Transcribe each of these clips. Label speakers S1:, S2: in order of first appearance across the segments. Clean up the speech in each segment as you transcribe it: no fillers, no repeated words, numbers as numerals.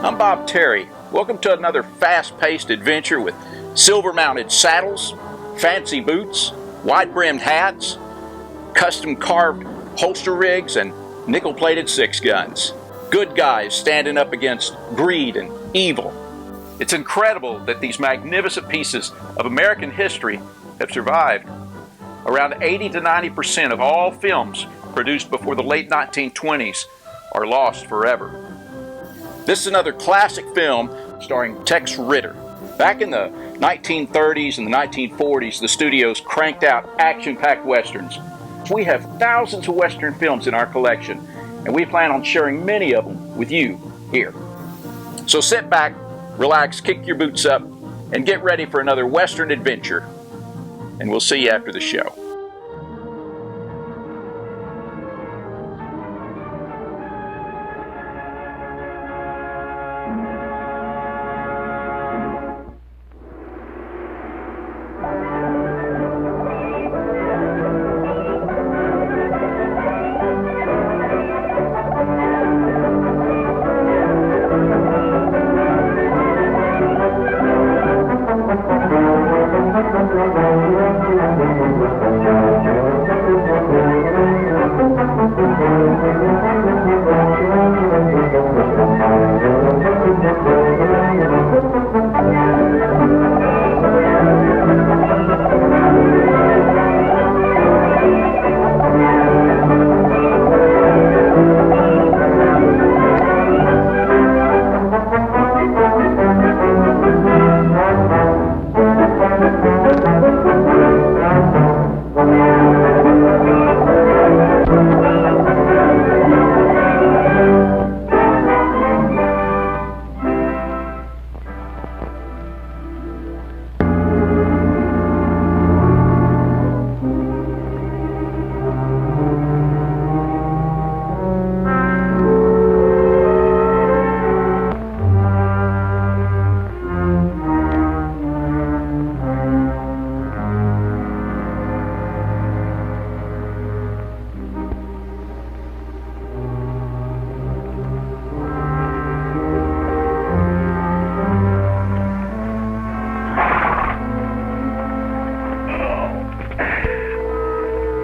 S1: I'm Bob Terry. Welcome to another fast-paced adventure with silver-mounted saddles, fancy boots, wide-brimmed hats, custom-carved holster rigs, and nickel-plated six guns. Good guys standing up against greed and evil. It's incredible that these magnificent pieces of American history have survived. Around 80 to 90% of all films produced before the late 1920s are lost forever. This is another classic film starring Tex Ritter. Back in the 1930s and the 1940s, the studios cranked out action-packed westerns. We have thousands of western films in our collection, and we plan on sharing many of them with you here. So sit back, relax, kick your boots up, and get ready for another western adventure. And we'll see you after the show.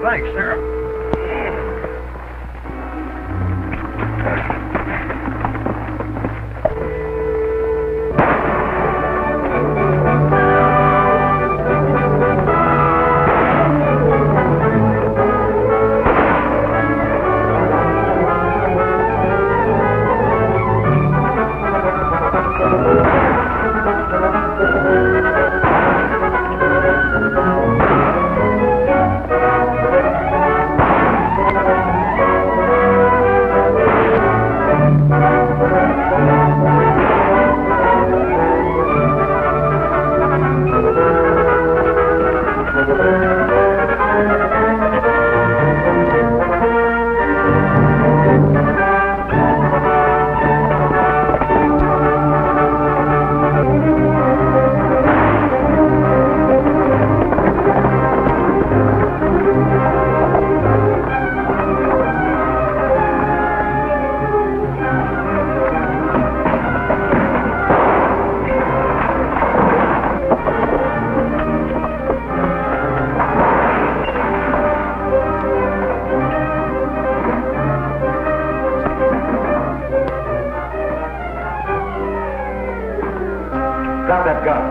S2: Thanks, sir. Drop that gun.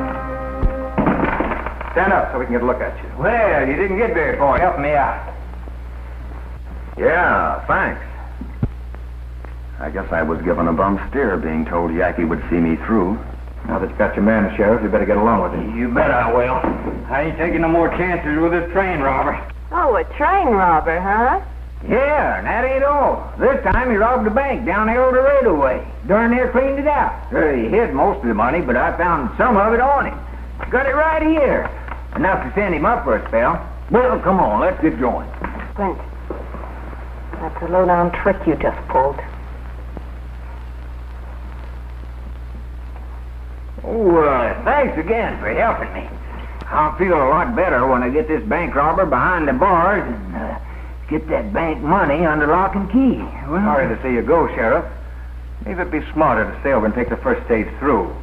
S2: Stand up so we can get a look at you.
S3: Well, you didn't get very far. Help me out.
S2: Yeah, thanks. I guess I was given a bum steer being told Yackey would see me through.
S3: Now that you got your man, Sheriff, you better get along with him.
S4: You bet I will. I ain't taking no more chances with this train robber.
S5: Oh, a train robber, huh?
S3: Yeah, and that ain't all. This time he robbed a bank down the old Laredo way. Darn near cleaned it out. He hid most of the money, but I found some of it on him. Got it right here. Enough to send him up for a spell. Well, come on, let's get going.
S5: Clint, that's a low-down trick you just pulled.
S3: Oh, thanks again for helping me. I'll feel a lot better when I get this bank robber behind the bars and get that bank money under lock and key. Well,
S2: Sorry to see you go, Sheriff.
S4: Maybe it'd be smarter to stay over and take the first stage through.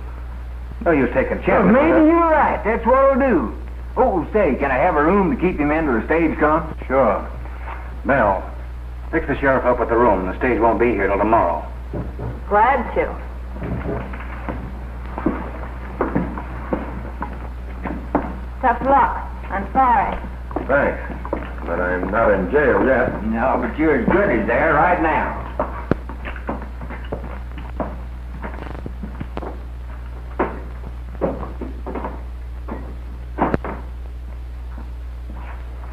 S4: No use taking chances.
S3: Maybe you're right. That's what we'll do. Oh, say, can I have a room to keep him in till the stage comes?
S4: Sure. Belle, fix the sheriff up with the room. The stage won't be here till tomorrow.
S5: Glad to. Tough luck. I'm sorry.
S2: Thanks. But I'm not in jail yet.
S3: No, but you're as good as there right now.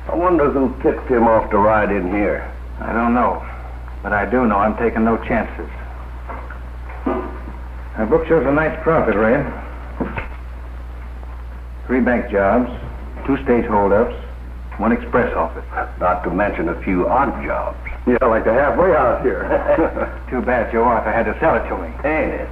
S2: I wonder who tipped him off to ride in here.
S4: I don't know. But I do know I'm taking no chances. Our book shows a nice profit, Ray. 3 bank jobs, 2 stage holdups, 1 express office.
S2: Not to mention a few odd jobs. Yeah, like the halfway house here.
S4: Too bad Joe Arthur had to sell it to me.
S2: Ain't it?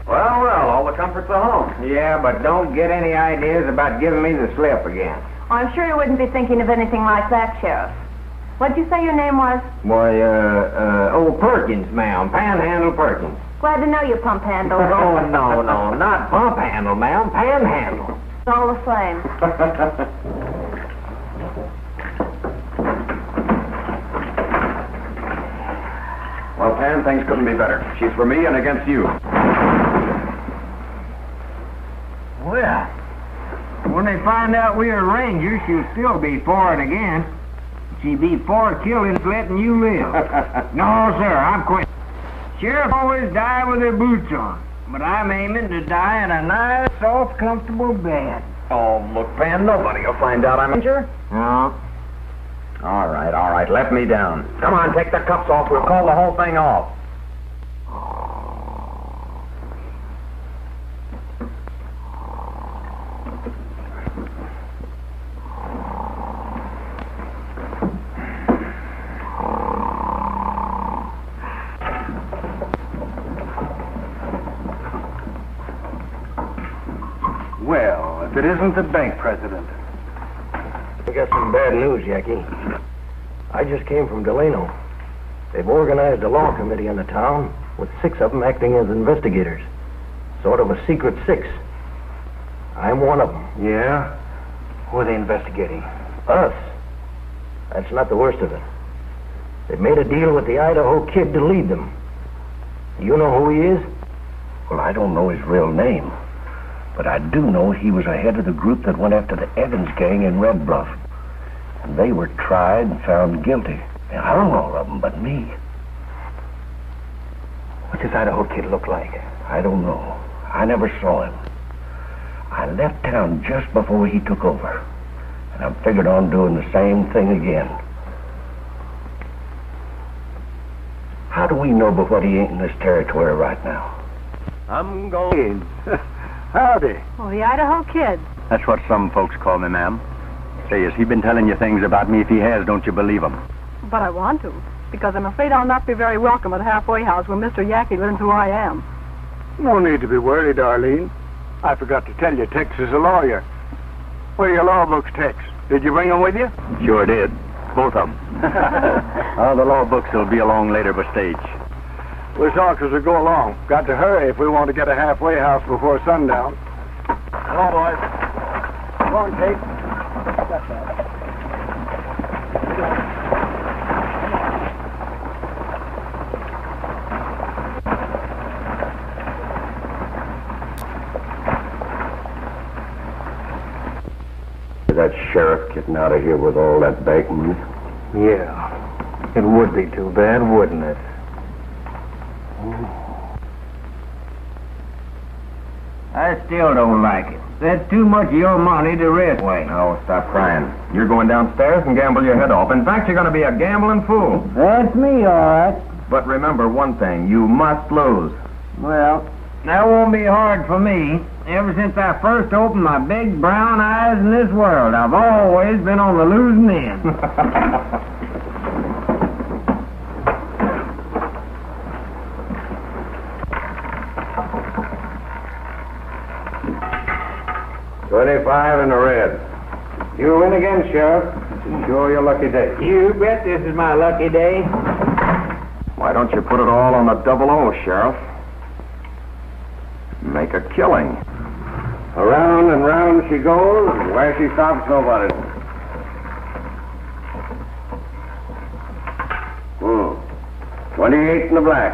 S2: Well, all the comforts of home.
S3: Yeah, but don't get any ideas about giving me the slip again.
S5: Oh, I'm sure you wouldn't be thinking of anything like that, Sheriff. What'd you say your name was?
S3: Why, Perkins, ma'am. Panhandle Perkins.
S5: Glad to know you, Pump Handle.
S3: Oh, no, not pump handle, ma'am. Panhandle.
S5: It's all the same.
S2: Well, Pan, things couldn't be better. She's for me and against you.
S3: Well, when they find out we're Rangers, she'll still be for it again. She'd be for killing us, letting you live. No, sir, I'm quitting. Sheriff always die with her boots on, but I'm aiming to die in a nice, soft, comfortable bed.
S2: Oh, look, Pan, nobody will find out I'm injured.
S3: No.
S2: All right, let me down. Come on, take the cuffs off. We'll call the whole thing off.
S4: Well, if it isn't the bank president.
S6: I got some bad news, Yackey. I just came from Delano. They've organized a law committee in the town with 6 of them acting as investigators. Sort of a secret 6. I'm one of them.
S4: Yeah? Who are they investigating?
S6: Us. That's not the worst of it. They've made a deal with the Idaho Kid to lead them. You know who he is?
S2: Well, I don't know his real name. But I do know he was ahead of the group that went after the Evans gang in Red Bluff. And they were tried and found guilty. They hung all of them but me.
S6: What's this Idaho Kid look like?
S2: I don't know. I never saw him. I left town just before he took over. And I figured on doing the same thing again. How do we know but what he ain't in this territory right now?
S4: I'm going. Howdy.
S5: Oh, the Idaho Kid.
S4: That's what some folks call me, ma'am. Say, has he been telling you things about me? If he has, don't you believe him?
S7: But I want to, because I'm afraid I'll not be very welcome at the halfway house when Mr. Yackey learns who I am.
S4: No need to be worried, Arline. I forgot to tell you, Tex is a lawyer. Where are your law books, Tex? Did you bring them with you?
S2: Sure did. Both of them.
S4: The law books will be along later by stage. We'll talk as we go along. Got to hurry if we want to get a halfway house before sundown. Hello, boys. Come on, Kate.
S2: That sheriff getting out of here with all that bank money?
S6: Yeah. It would be too bad, wouldn't it?
S3: I still don't like it. That's too much of your money to risk.
S2: Wait, now stop crying. You're going downstairs and gamble your head off. In fact, you're going to be a gambling fool.
S3: That's me, all right.
S2: But remember one thing, you must lose.
S3: Well, that won't be hard for me. Ever since I first opened my big brown eyes in this world, I've always been on the losing end.
S2: 25 in the red.
S3: You win again, Sheriff.
S4: Sure your lucky day.
S3: You bet this is my lucky day.
S8: Why don't you put it all on the 00, Sheriff? Make a killing.
S4: Around and round she goes, and where she stops, nobody. 28 in the black.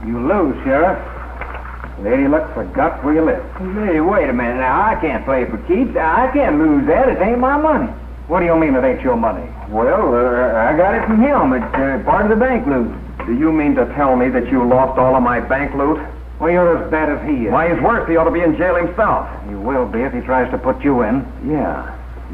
S3: You lose, Sheriff. Lady luck forgot where you live. Hey, wait a minute now. I can't play for keeps. I can't lose that. It ain't my money.
S4: What do you mean it ain't your money?
S3: Well, I got it from him. It's part of the bank loot.
S8: Do you mean to tell me that you lost all of my bank loot?
S4: Well, you're as bad as he is.
S8: Why, he's worse. He ought to be in jail himself.
S4: He will be if he tries to put you in.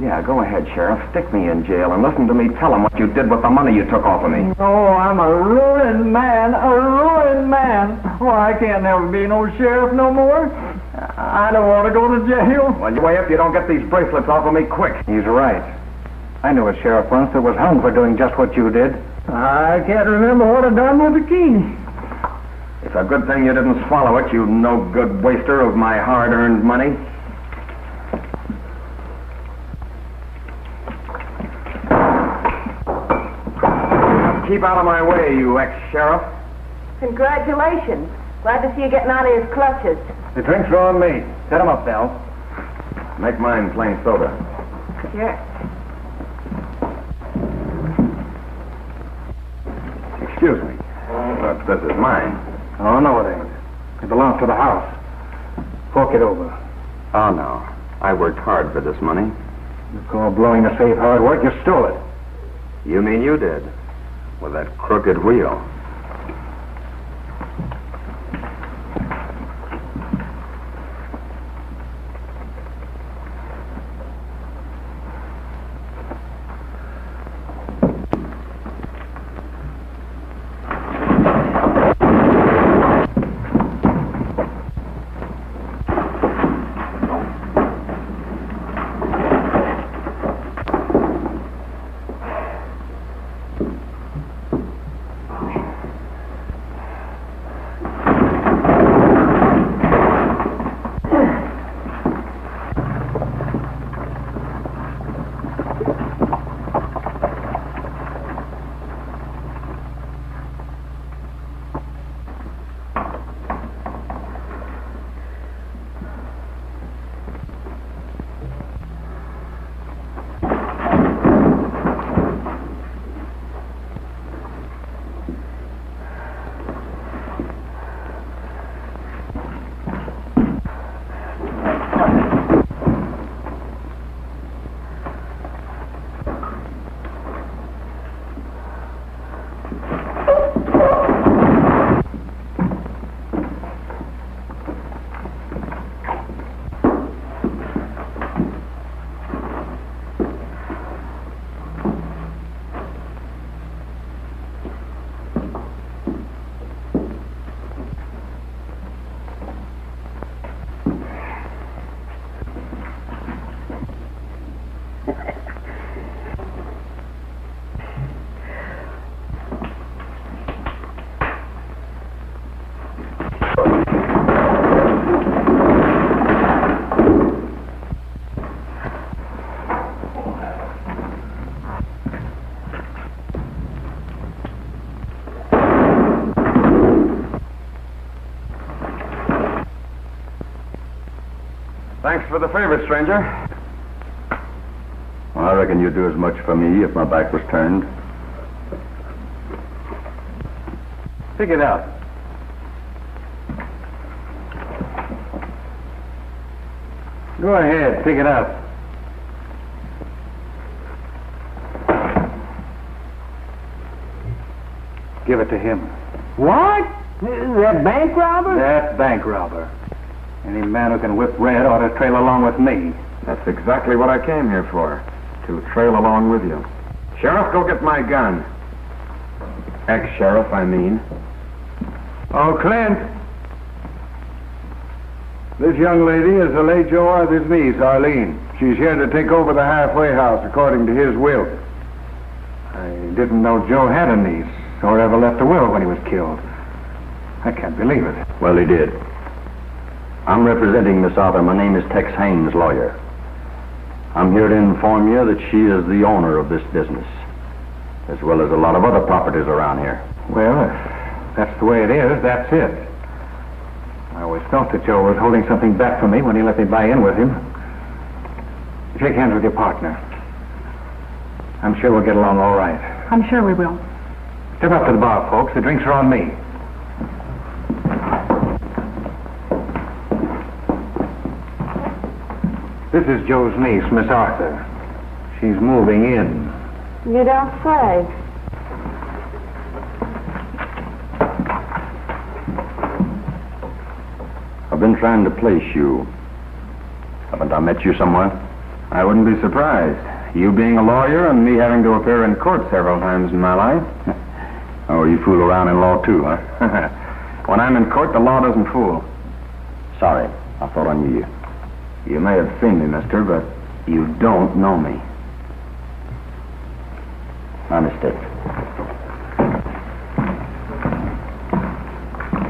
S8: Yeah, go ahead, Sheriff. Stick me in jail and listen to me tell him what you did with the money you took off of me.
S3: Oh, I'm a ruined man. A ruined man. Oh, I can't never be no sheriff no more. I don't want to go to jail.
S8: Well, you wait up. You don't get these bracelets off of me quick.
S4: He's right. I knew a sheriff once that was hung for doing just what you did.
S3: I can't remember what I done with the key.
S8: It's a good thing you didn't swallow it, you no-good waster of my hard-earned money. Keep out of my way, you ex-sheriff.
S5: Congratulations. Glad to see you getting out of his clutches.
S4: The drinks are on me. Set them up, Belle.
S8: Make mine plain soda.
S5: Yes.
S8: Excuse me. But this is mine.
S4: Oh, no, it ain't. It belongs to the house. Fork it over.
S8: Oh, no. I worked hard for this money.
S4: You call blowing the safe hard work? You stole it.
S8: You mean you did? With that crooked wheel. Thanks for the favor, stranger. Well, I reckon you'd do as much for me if my back was turned.
S4: Pick it out. Go ahead, pick it up. Give it to him.
S3: What? That bank robber?
S4: That bank robber. Any man who can whip Red ought to trail along with me.
S8: That's exactly what I came here for. To trail along with you. Sheriff, go get my gun. Ex-sheriff, I mean.
S4: Oh, Clint. This young lady is the late Joe Arthur's niece, Arline. She's here to take over the halfway house according to his will. I didn't know Joe had a niece or ever left a will when he was killed. I can't believe it.
S8: Well, he did. I'm representing Miss Arthur. My name is Tex Haines, lawyer. I'm here to inform you that she is the owner of this business, as well as a lot of other properties around here.
S9: Well, if that's the way it is, that's it. I always felt that Joe was holding something back from me when he let me buy in with him. Shake hands with your partner. I'm sure we'll get along all right.
S7: I'm sure we will.
S9: Step up to the bar, folks. The drinks are on me. This is Joe's niece, Miss Arthur. She's moving in.
S5: You don't say.
S8: I've been trying to place you. Haven't I met you somewhere?
S10: I wouldn't be surprised. You being a lawyer and me having to appear in court several times in my life.
S8: Oh, you fool around in law too, huh?
S10: When I'm in court, the law doesn't fool.
S8: Sorry, I thought I knew you.
S10: You may have seen me, mister, but you don't know me.
S8: My mistake.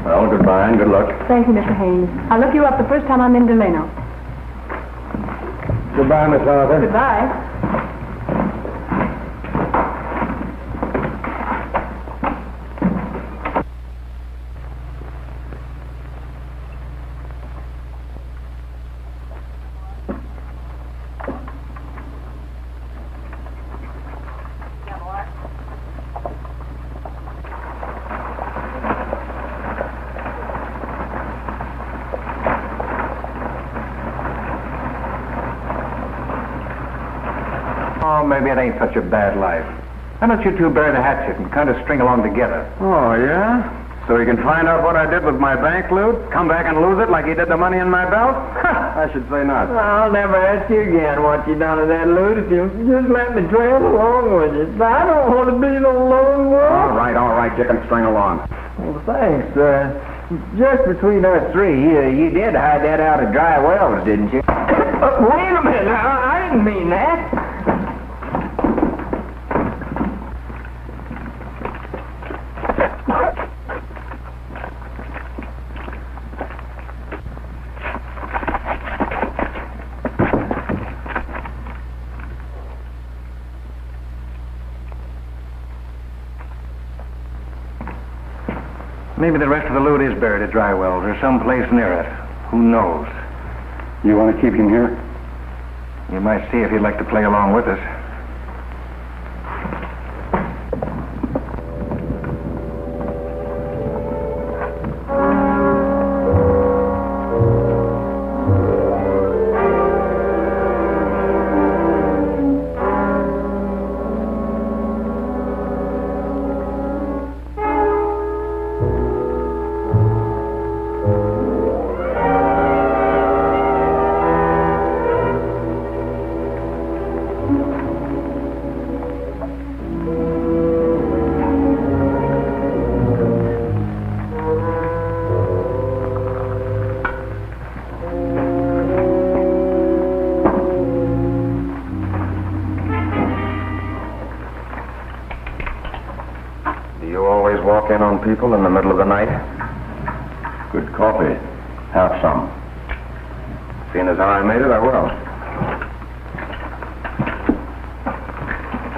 S8: Well, goodbye and good luck.
S7: Thank you, Mr. Haines. I'll look you up the first time I'm in Delano.
S9: Goodbye, Miss Arthur.
S7: Goodbye.
S9: Oh, maybe it ain't such a bad life. Why don't you two bury the hatchet and kind of string along together?
S10: Oh, yeah? So he can find out what I did with my bank loot, come back and lose it like he did the money in my belt? I should say not.
S3: I'll never ask you again what you done with that loot if you just let me trail along with it. I don't want to be no lone wolf.
S10: All right, you can string along.
S3: Well, thanks. Just between us three, you did hide that out of dry wells, didn't you? Wait a minute. I didn't mean that.
S9: Maybe the rest of the loot is buried at Dry Wells or someplace near it. Who knows?
S8: You want to keep him here?
S9: You might see if he'd like to play along with us.
S10: Walk in on people in the middle of the night?
S8: Good coffee. Have some.
S10: Seeing as how I made it, I will.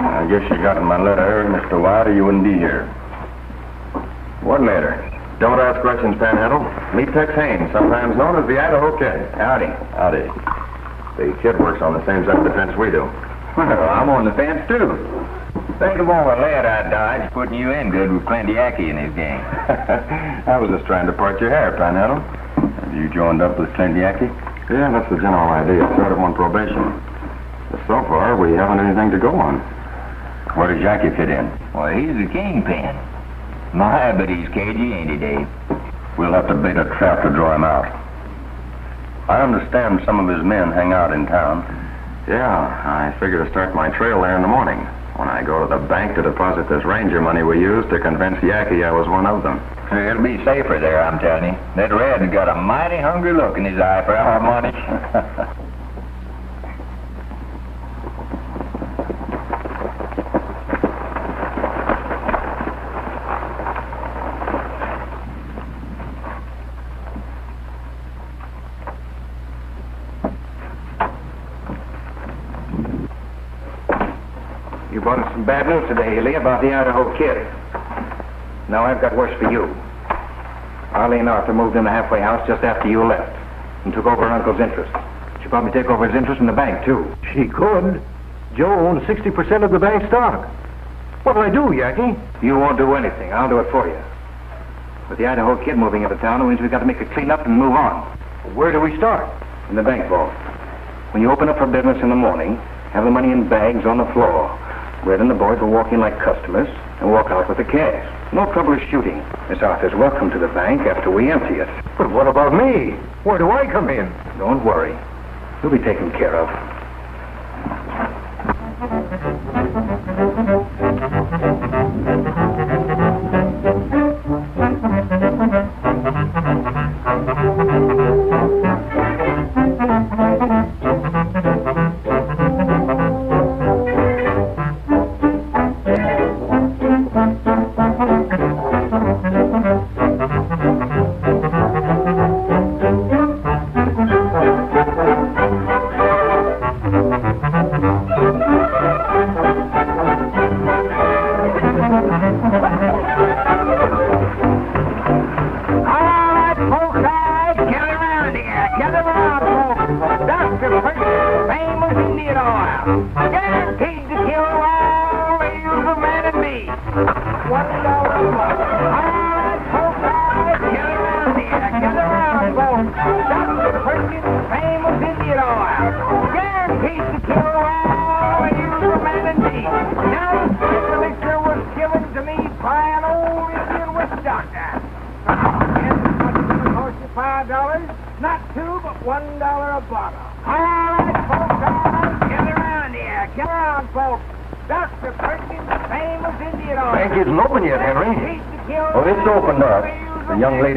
S8: I guess you got my letter, Mr. Wyatt, or you wouldn't be here.
S10: What letter? Don't ask questions, Panhandle. Meet Tex Haines, sometimes known as the Idaho Kid.
S8: Howdy. Howdy.
S10: The kid works on the same side of the fence we do.
S3: Well, I'm on the fence, too. Think of all the lead I dodged putting you in good with Clint Yackey and his gang.
S10: I was just trying to part your hair, Panhandle.
S8: Have you joined up with Clint Yackey?
S10: Yeah, that's the general idea. Sort of on probation. But so far, we haven't anything to go on.
S8: Where does Yackey fit in?
S3: Well, he's the kingpin. My, but he's cagey, ain't he, Dave?
S8: We'll have to bait a trap to draw him out. I understand some of his men hang out in town.
S10: Yeah, I figure to start my trail there in the morning. When I go to the bank to deposit this ranger money we used to convince Yackey I was one of them.
S3: It'll be safer there, I'm telling you. That red's got a mighty hungry look in his eye for our money.
S9: You brought us some bad news today, Ely, about the Idaho Kid. Now I've got worse for you. Arline Arthur moved in the halfway house just after you left and took over her uncle's interest. She'll probably take over his interest in the bank, too.
S2: She could. Joe owns 60% of the bank stock. What'll I do, Yackey?
S9: You won't do anything. I'll do it for you. With the Idaho Kid moving into town, it means we've got to make a clean-up and move on.
S2: Where do we start?
S9: In the bank vault. When you open up for business in the morning, have the money in bags on the floor. Red and the boys will walk in like customers and walk out with the cash. No trouble shooting. Miss Arthur's welcome to the bank after we empty it.
S2: But what about me? Where do I come in?
S9: Don't worry. You'll be taken care of.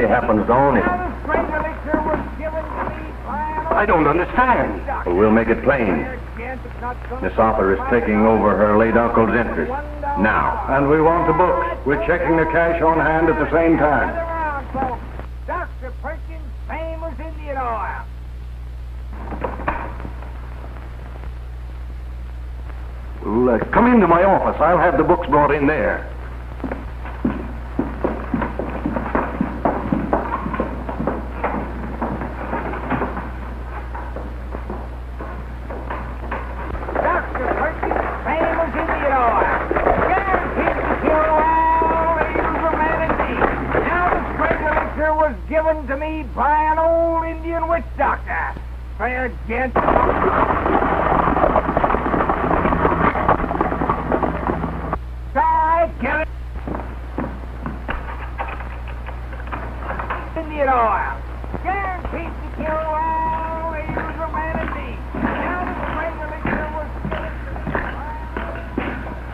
S2: Happens to own it.
S9: I don't understand.
S2: Well, we'll make it plain. Miss Arthur is taking over her late uncle's interest. Now.
S4: And we want the books. We're checking the cash on hand at the same time.
S3: Dr. Perkins, famous Indian oil.
S2: Well, come into my office. I'll have the books brought in there.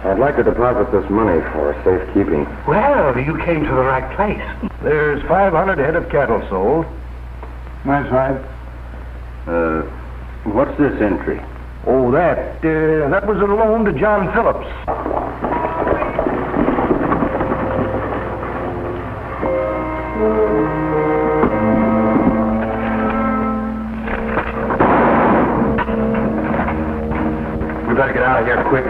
S8: I'd like to deposit this money for safekeeping.
S2: Well, you came to the right place. There's 500 head of cattle sold.
S4: That's right.
S8: What's this entry?
S2: Oh, that was a loan to John Phillips.
S8: We better get out of here quick.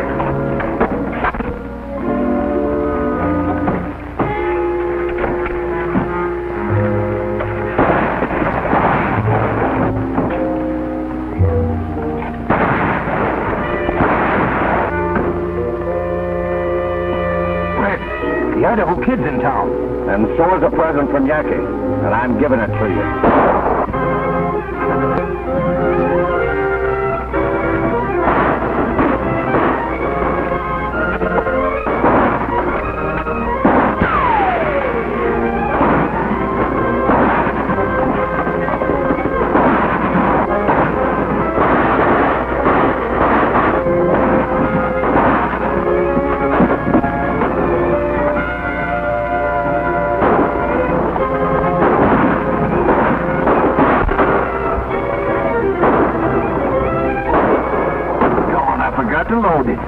S2: The Idaho Kid's in town.
S8: And so is a present from Yackey. And I'm giving it to you.
S2: To load it.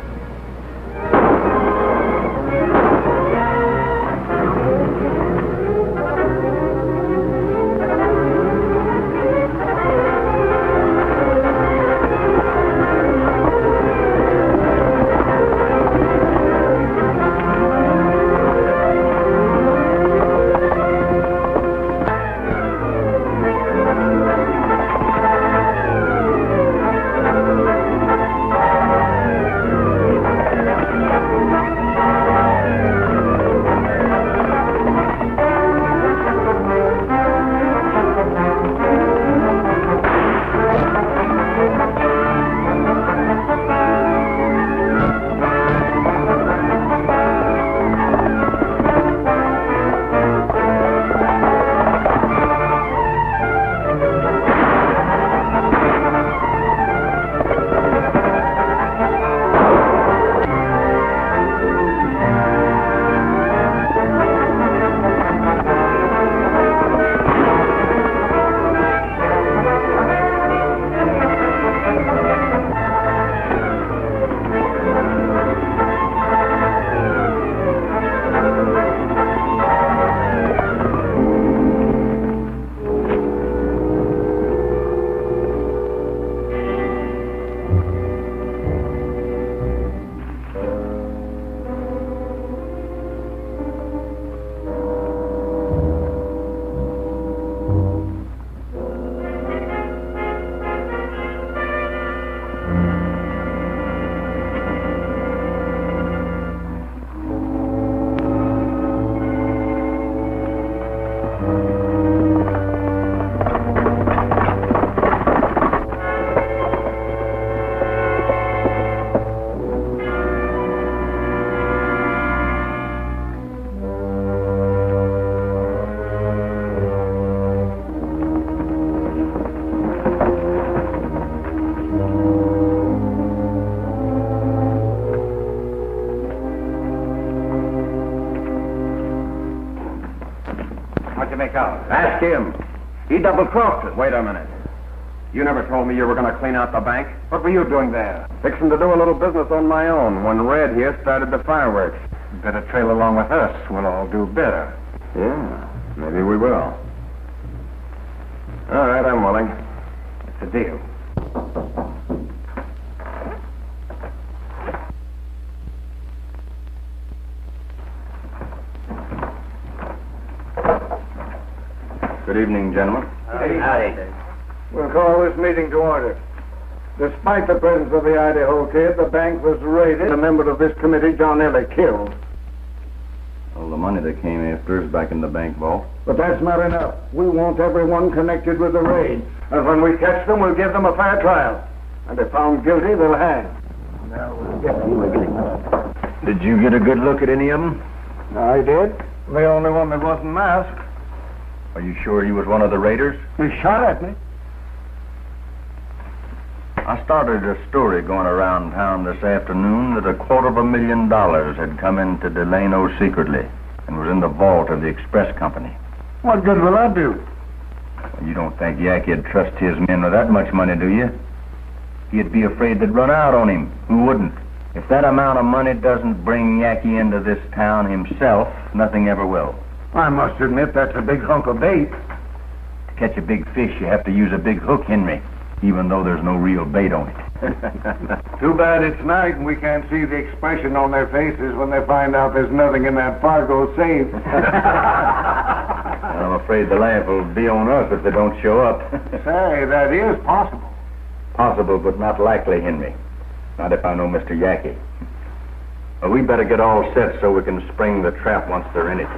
S9: make out?
S8: Ask him. He double-crossed us. Wait a minute. You never told me you were going to clean out the bank.
S9: What were you doing there?
S8: Fixing to do a little business on my own when Red here started the fireworks.
S9: You better trail along with us. We'll all do better.
S8: Yeah, maybe we will. All right, I'm willing.
S9: It's a deal.
S10: Good evening, gentlemen.
S3: Howdy.
S4: We'll call this meeting to order. Despite the presence of the Idaho Kid, the bank was raided. A member of this committee, John Ellie, killed.
S10: Well, the money that came after is back in the bank vault.
S4: But that's not enough. We want everyone connected with the raid. And when we catch them, we'll give them a fair trial. And if found guilty, they'll hang.
S2: Now we'll get you again. Did you get a good look at any of them?
S4: I did. The only one that wasn't masked.
S2: Are you sure he was one of the raiders?
S4: He shot at me.
S2: I started a story going around town this afternoon that $250,000 had come into Delano secretly and was in the vault of the express company.
S4: What good will that do?
S2: You don't think Yackey'd trust his men with that much money, do you? He'd be afraid they'd run out on him. Who wouldn't? If that amount of money doesn't bring Yackey into this town himself, nothing ever will.
S4: I must admit that's a big hunk of bait.
S2: To catch a big fish, you have to use a big hook, Henry, even though there's no real bait on it.
S4: Too bad it's night and we can't see the expression on their faces when they find out there's nothing in that Fargo safe.
S2: I'm afraid the laugh will be on us if they don't show up.
S4: Say, that is possible.
S2: Possible, but not likely, Henry. Not if I know Mr. Yackey. Well, we better get all set so we can spring the trap once they're in it.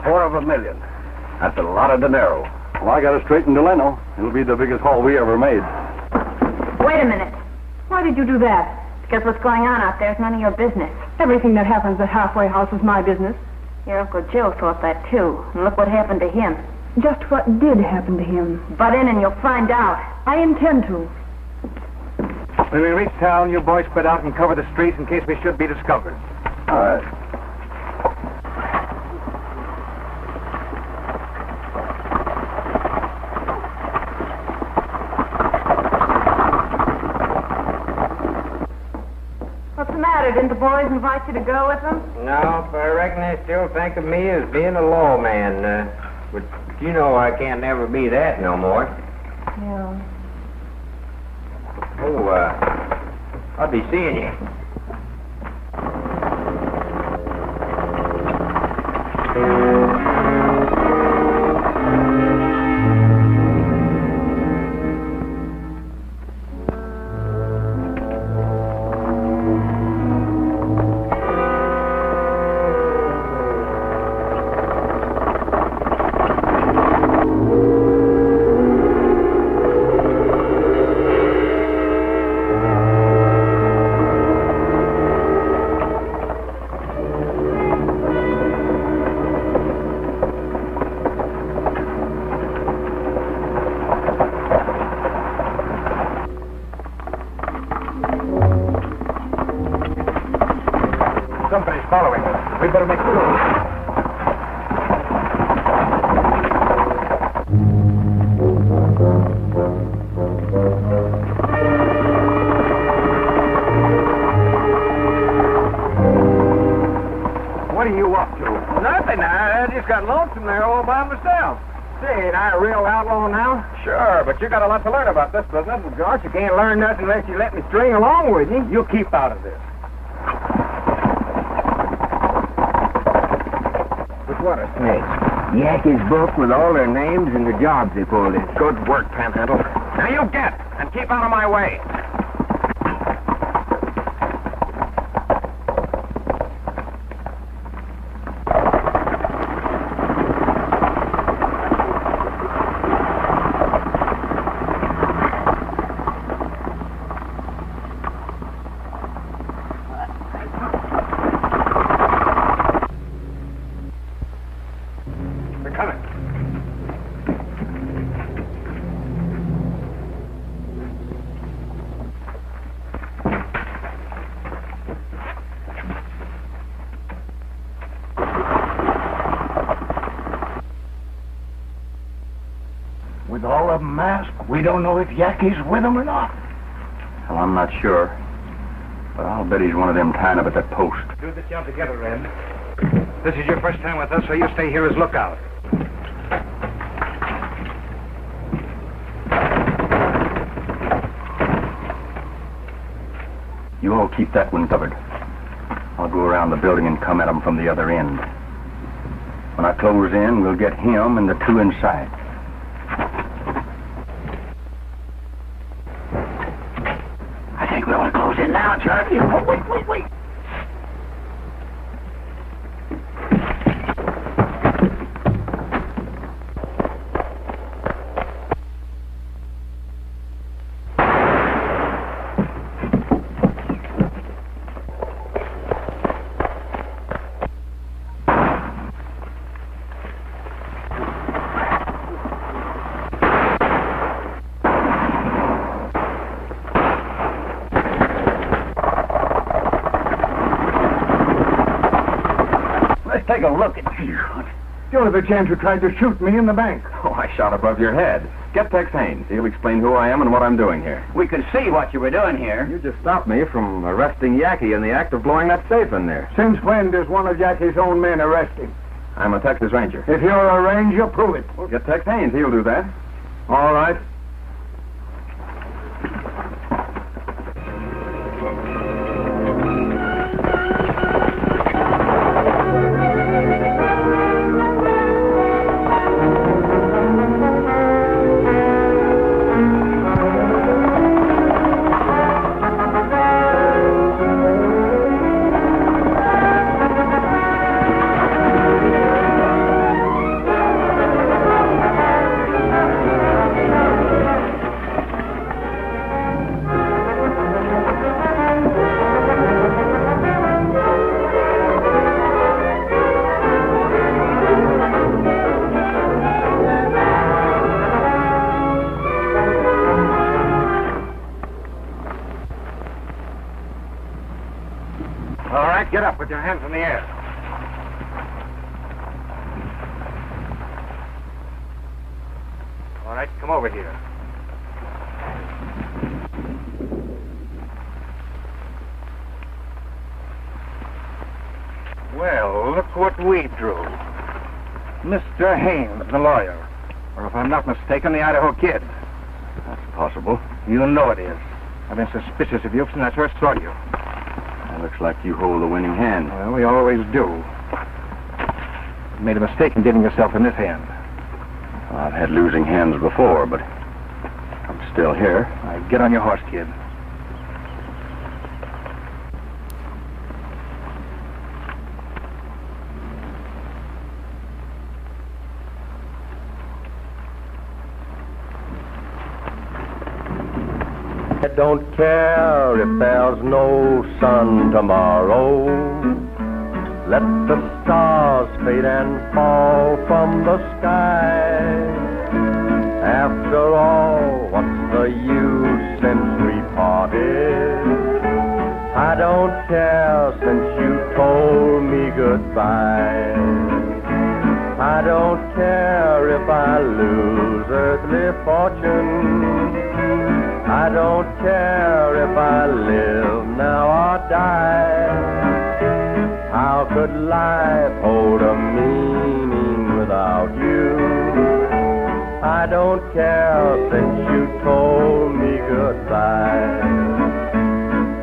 S4: $250,000.
S2: That's a lot of dinero.
S4: Well, I got it straight in Delano. It'll be the biggest haul we ever made.
S5: Wait a minute. Why did you do that? Because what's going on out there is none of your business.
S7: Everything that happens at Halfway House is my business.
S5: Your Uncle Joe thought that, too. And look what happened to him.
S7: Just what did happen to him?
S5: Butt in and you'll find out.
S7: I intend to.
S9: When we reach town, you boys spread out and cover the streets in case we should be discovered.
S4: All right.
S5: Didn't the boys invite you to go with them?
S3: No, but I reckon they still think of me as being a lawman. But you know I can't never be that no more.
S5: Yeah.
S3: Oh, I'll be seeing you.
S9: Somebody's following us. We better make sure. What are you up to?
S3: Nothing. I just got lonesome there all by myself. Say, ain't I a real outlaw now?
S9: Sure, but you got a lot to learn about this business.
S3: Well, gosh, you can't learn nothing unless you let me string along with you.
S9: You keep out of this.
S3: What a snake. Yackey's book with all their names and the jobs they pulled in.
S9: Good work, Panhandle. Now you get, and keep out of my way.
S2: of them masked. We don't know if Yackey's with them or not.
S9: Well, I'm not sure. But I'll bet he's one of them tying up at that post.
S11: Do this job together, Red. This is your first time with us, so you stay here as lookout.
S9: You all keep that one covered. I'll go around the building and come at them from the other end. When I close in, we'll get him and the two inside.
S2: I think we want to close in now, Charlie. Oh, wait.
S9: Take a look at you.
S4: You're the gent who tried to shoot me in the bank.
S8: Oh, I shot above your head. Get Tex Haines. He'll explain who I am and what I'm doing here.
S3: We could see what you were doing here.
S8: You just stopped me from arresting Yackey in the act of blowing that safe in there.
S4: Since when does one of Yackey's own men arrest him?
S8: I'm a Texas Ranger.
S4: If you're a ranger, prove it.
S8: Well, get Tex Haines. He'll do that.
S4: All right.
S11: Get up with your hands in the air. All right, come over here. Well, look what we drew. Mr. Haines, the lawyer. Or if I'm not mistaken, the Idaho Kid.
S9: That's possible.
S11: You know it is. I've been suspicious of you since I first saw you.
S9: Looks like you hold the winning hand.
S11: Well, we always do. You made a mistake in getting yourself in this hand.
S9: Well, I've had losing hands before, but I'm still here.
S11: All right, get on your horse, kid.
S6: I don't care if there's no sun tomorrow. Let the stars fade and fall from the sky. After all, what's the use since we parted? I don't care since you told me goodbye. I don't care if I lose earthly fortune. I don't care if I live now or die. How could life hold a meaning without you? I don't care since you told me goodbye.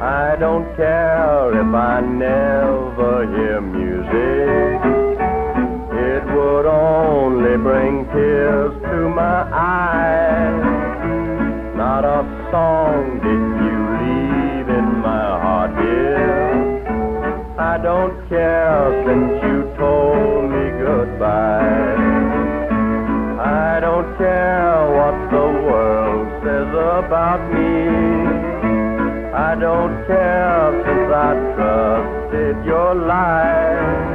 S6: I don't care if I never hear music. It would only bring tears to my eyes. Not a song did you leave in my heart, dear. I don't care since you told me goodbye. I don't care what the world says about me. I don't care since I trusted your lies.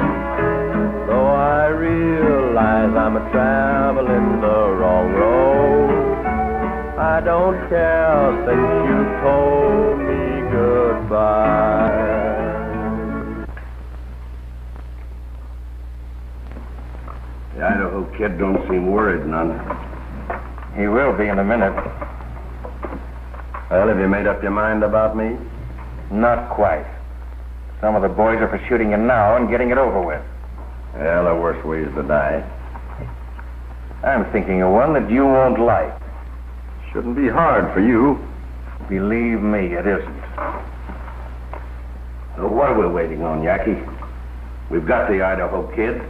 S6: Though I realize I'm traveling the wrong road. I don't care since you told me goodbye.
S2: The Idaho Kid don't seem worried none.
S9: He will be in a minute.
S10: Well, have you made up your mind about me?
S9: Not quite. Some of the boys are for shooting you now and getting it over with.
S10: Well, the worst way is to die.
S9: I'm thinking of one that you won't like.
S10: Shouldn't be hard for you.
S9: Believe me, it isn't.
S2: So what are we waiting on, Yackey? We've got the Idaho Kid.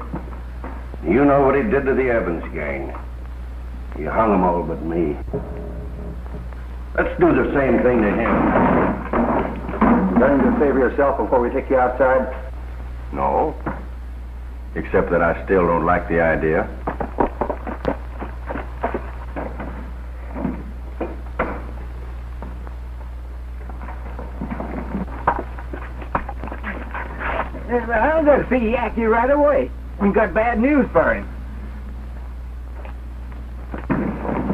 S2: You know what he did to the Evans gang. He hung them all but me. Let's do the same thing to him.
S9: Going to favor yourself before we take you outside?
S10: No. Except that I still don't like the idea.
S3: I'll just see Yackey right away. We got bad news for him.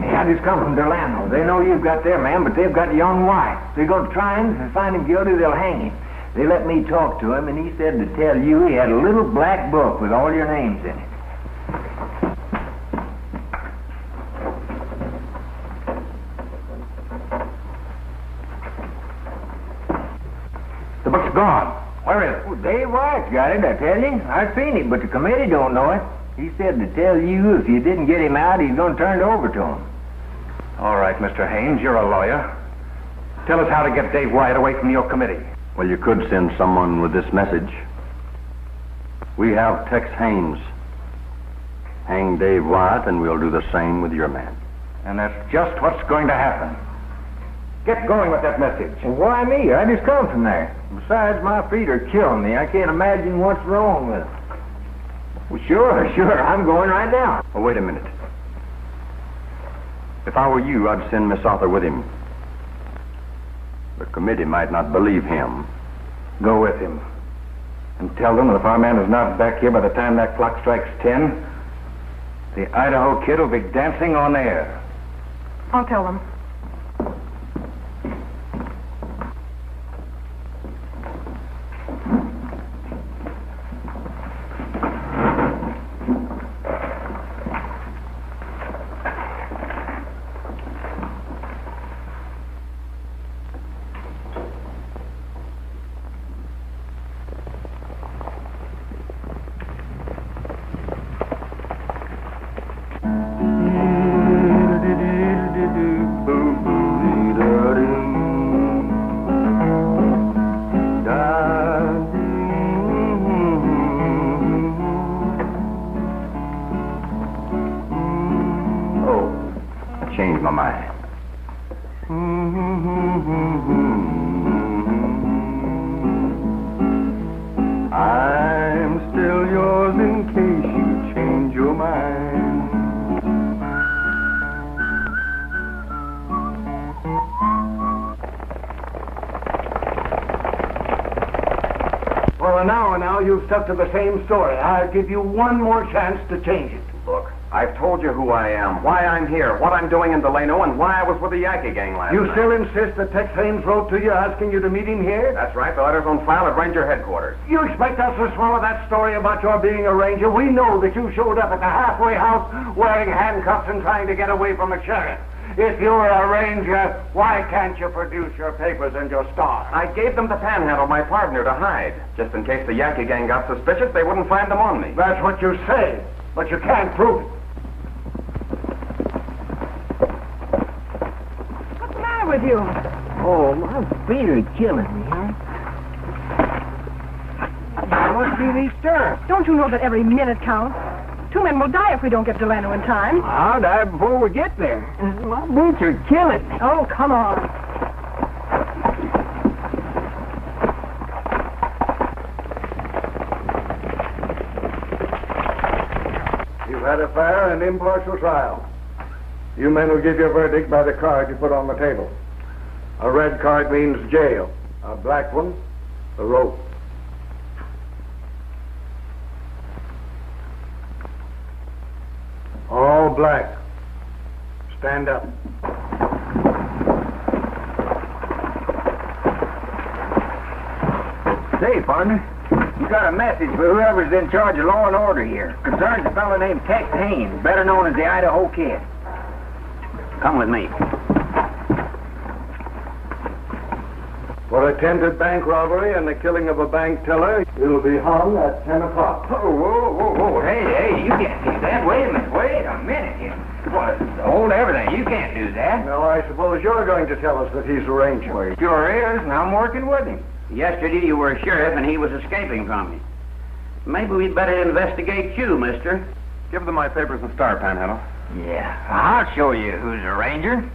S3: Hey, I just come from Delano. They know you've got their man, but they've got young Wyatt. They're going to try him. If they find him guilty, they'll hang him. They let me talk to him, and he said to tell you he had a little black book with all your names in it.
S9: The book's gone. Where is it?
S3: Well, Dave Wyatt's got it, I tell you. I've seen it, but the committee don't know it. He said to tell you if you didn't get him out, he's going to turn it over to him.
S9: All right, Mr. Haines, you're a lawyer. Tell us how to get Dave Wyatt away from your committee.
S10: Well, you could send someone with this message. We have Tex Haines. Hang Dave Wyatt, and we'll do the same with your man.
S9: And that's just what's going to happen. Get going with that message.
S3: Well, why me? I just come from there. Besides, my feet are killing me. I can't imagine what's wrong with them. Well, sure. I'm going right now.
S10: Well, wait a minute. If I were you, I'd send Miss Arthur with him. The committee might not believe him.
S9: Go with him. And tell them that if our man is not back here by the time that clock strikes 10, the Idaho Kid will be dancing on air.
S7: I'll tell them.
S10: Changed my mind. I'm still yours in case you change your mind.
S4: Well, now you've stuck to the same story. I'll give you one more chance to change it.
S8: Look, I've told you who I am, why I'm here, what I'm doing in Delano, and why I was with the Yackey gang last night.
S4: You still insist that Tex Haines wrote to you asking you to meet him here?
S8: That's right. The letter's on file at Ranger headquarters.
S4: You expect us to swallow that story about your being a ranger? We know that you showed up at the halfway house wearing handcuffs and trying to get away from the sheriff. If you're a ranger, why can't you produce your papers and your star?
S8: I gave them to Panhandle, my partner, to hide. Just in case the Yackey gang got suspicious, they wouldn't find them on me.
S4: That's what you say, but you can't prove it.
S7: What's the matter with you?
S3: Oh, my feet are killing me, huh? There must be these stirrups.
S7: Don't you know that every minute counts? 2 men will die if we don't get Delano in time.
S3: I'll die before we get there. My boots are killing me.
S7: Oh, come on.
S4: You've had a fair and impartial trial. You men will give your verdict by the card you put on the table. A red card means jail. A black one, the rope. All black. Stand up.
S3: Say, partner, you got a message for whoever's in charge of law and order here. Concerns a fellow named Tex Haines, better known as the Idaho Kid. Come with me.
S4: For attempted bank robbery and the killing of a bank teller, you'll be hung at 10 o'clock.
S3: Oh, whoa. Hey, you can't do that. Wait a minute. What? Hold everything. You can't do that.
S4: Now, I suppose you're going to tell us that he's a ranger.
S3: Well, he sure is, and I'm working with him. Yesterday you were a sheriff and he was escaping from you. Maybe we'd better investigate you, mister.
S8: Give them my papers and start, Panhandle.
S3: Yeah, I'll show you who's a ranger.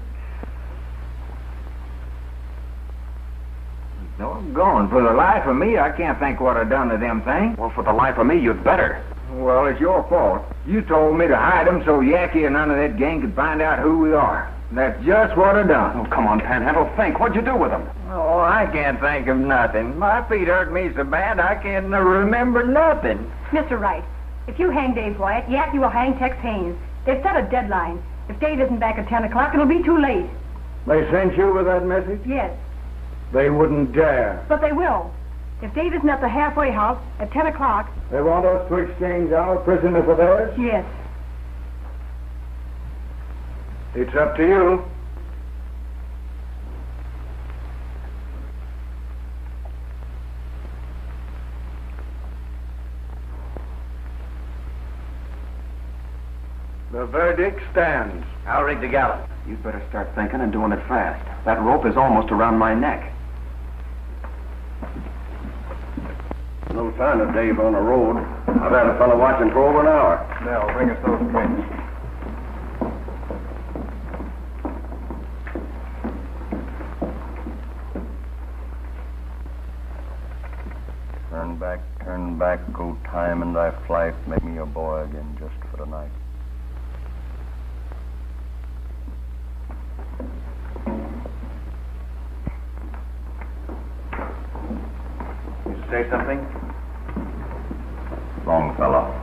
S3: Doggone, for the life of me, I can't think what I done to them things.
S8: Well, for the life of me, you'd better.
S3: Well, it's your fault. You told me to hide them so Yackey and none of that gang could find out who we are. That's just what I done.
S8: Oh, come on, Panhandle, think. What'd you do with them?
S3: Oh, I can't think of nothing. My feet hurt me so bad I can't remember nothing.
S5: Mr. Wright, if you hang Dave Wyatt, Yackey will hang Tex Haines. They've set a deadline. If Dave isn't back at 10 o'clock, it'll be too late.
S4: They sent you with that message?
S5: Yes.
S4: They wouldn't dare.
S5: But they will. If Dave isn't at the halfway house at 10 o'clock...
S4: They want us to exchange our prisoner for theirs?
S5: Yes.
S4: It's up to you. The verdict stands.
S3: I'll rig the gallows.
S8: You'd better start thinking and doing it fast. That rope is almost around my neck.
S10: No sign of Dave on the road. I've had a fellow watching for over an hour.
S9: Belle, bring us those drinks.
S10: Turn back, go time and thy flight, make me a boy again just for tonight.
S8: You say something?
S10: Longfellow.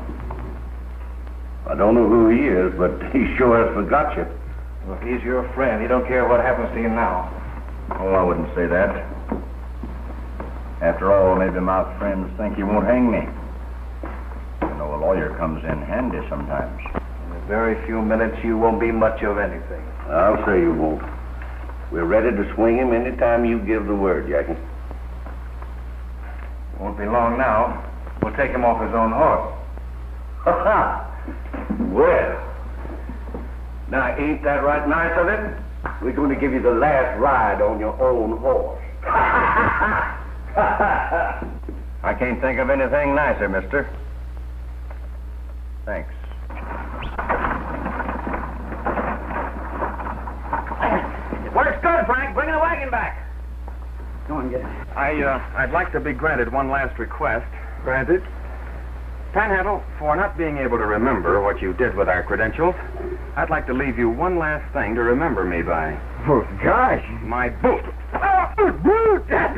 S10: I don't know who he is, but he sure has forgot you.
S9: Well, if he's your friend, he don't care what happens to you now.
S10: Oh, I wouldn't say that. After all, maybe my friends think he won't hang me. You know, a lawyer comes in handy sometimes.
S9: In a very few minutes, you won't be much of anything.
S10: I'll say you won't. We're ready to swing him any time you give the word, Yackey.
S9: Won't be long now. We'll take him off his own horse.
S10: Ha-ha!
S2: Well, now ain't that right nice of it? We're going to give you the last ride on your own horse.
S10: I can't think of anything nicer, mister. Thanks.
S3: It works good, Frank. Bring the wagon back. Go on, get it.
S8: I'd like to be granted one last request.
S4: Granted.
S8: Panhandle, for not being able to remember what you did with our credentials, I'd like to leave you one last thing to remember me by.
S3: Oh, gosh.
S8: My boot.
S3: Oh, boot! That's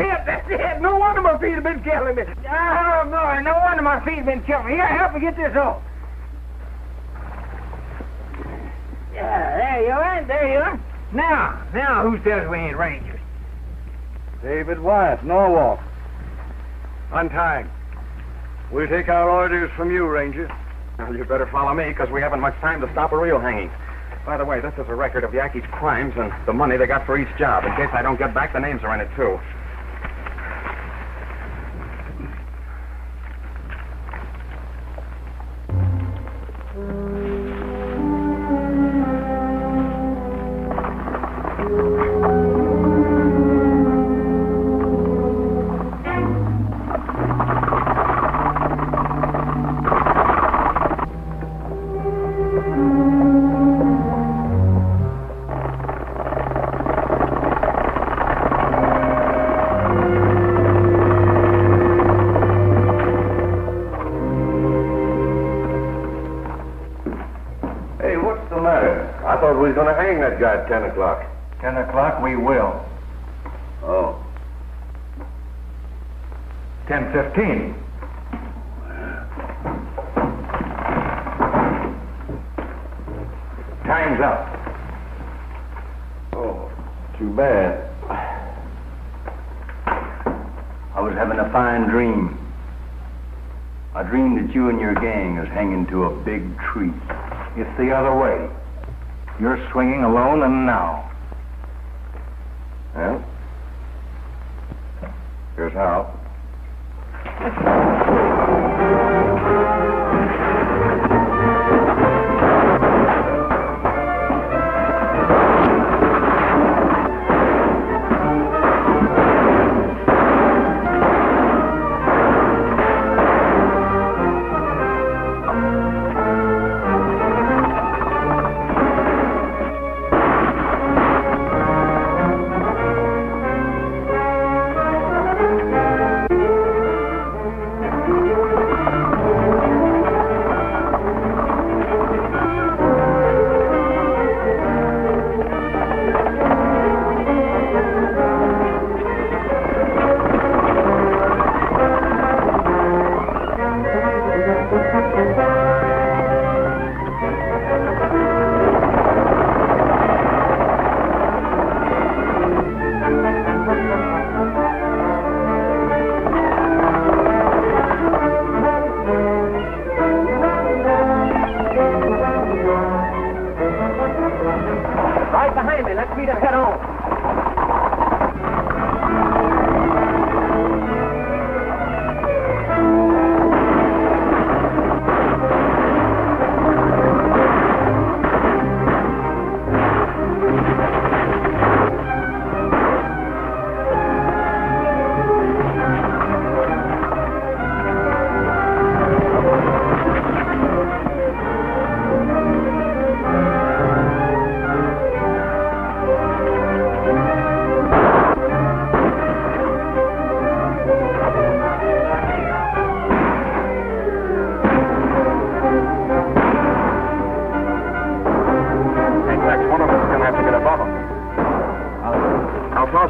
S3: it. No wonder my feet have been killing me. Oh, boy, no wonder my feet have been killing me. Here, help me get this off. Yeah, there you are. Now, who says we ain't rangers?
S4: David Wyatt, Norwalk. Untie him. We'll take our orders from you, Ranger.
S8: Well, you better follow me, because we haven't much time to stop a real hanging. By the way, this is a record of Yackey's crimes and the money they got for each job. In case I don't get back, the names are in it, too.
S2: We're going to hang that guy at 10 o'clock.
S9: 10 o'clock, we will.
S2: Oh.
S9: 10:15. Time's up.
S2: Oh, too bad.
S10: I was having a fine dream. I dreamed that you and your gang was hanging to a big tree.
S9: It's the other way.
S11: You're swinging alone and now.
S10: Well, here's how.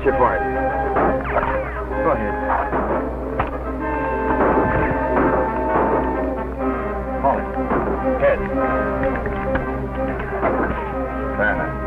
S8: You for it. Go ahead. Call it. Head. Bennett.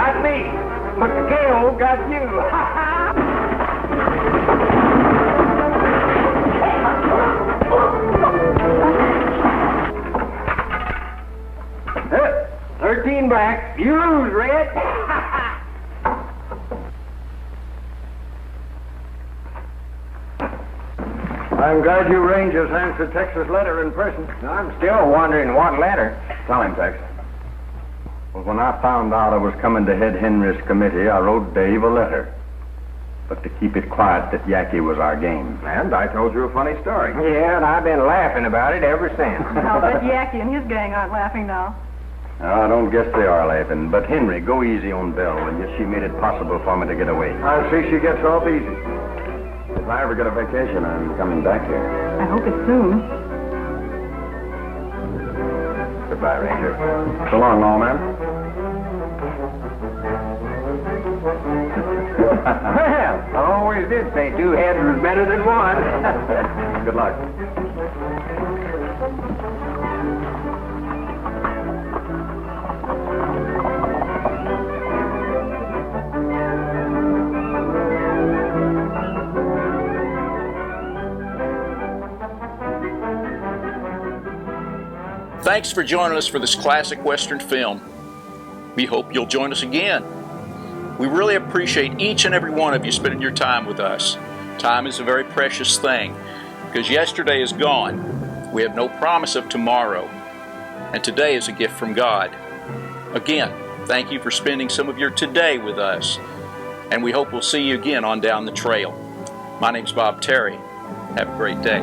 S3: got me, but the KO got you. Huh, 13 black. You lose, Red.
S4: I'm glad you Rangers answered Tex's letter in person.
S3: I'm still wondering what letter.
S10: Tell him, Tex. Well, when I found out I was coming to head Henry's committee, I wrote Dave a letter. But to keep it quiet that Yackey was our game.
S8: And I told you a funny story.
S3: Yeah, and I've been laughing about it ever since.
S7: I'll bet Yackey and his gang aren't laughing now.
S10: I don't guess they are laughing. But Henry, go easy on Belle, will you? She made it possible for me to get away.
S4: I'll see she gets off easy.
S8: If I ever get a vacation, I'm coming back here.
S7: I hope it's soon.
S8: Goodbye, Ranger. So long, lawman.
S3: Well, I always did say two heads was better than one.
S8: Good luck.
S1: Thanks for joining us for this classic Western film. We hope you'll join us again. We really appreciate each and every one of you spending your time with us. Time is a very precious thing, because yesterday is gone. We have no promise of tomorrow, and today is a gift from God. Again, thank you for spending some of your today with us, and we hope we'll see you again on down the trail. My name's Bob Terry. Have a great day.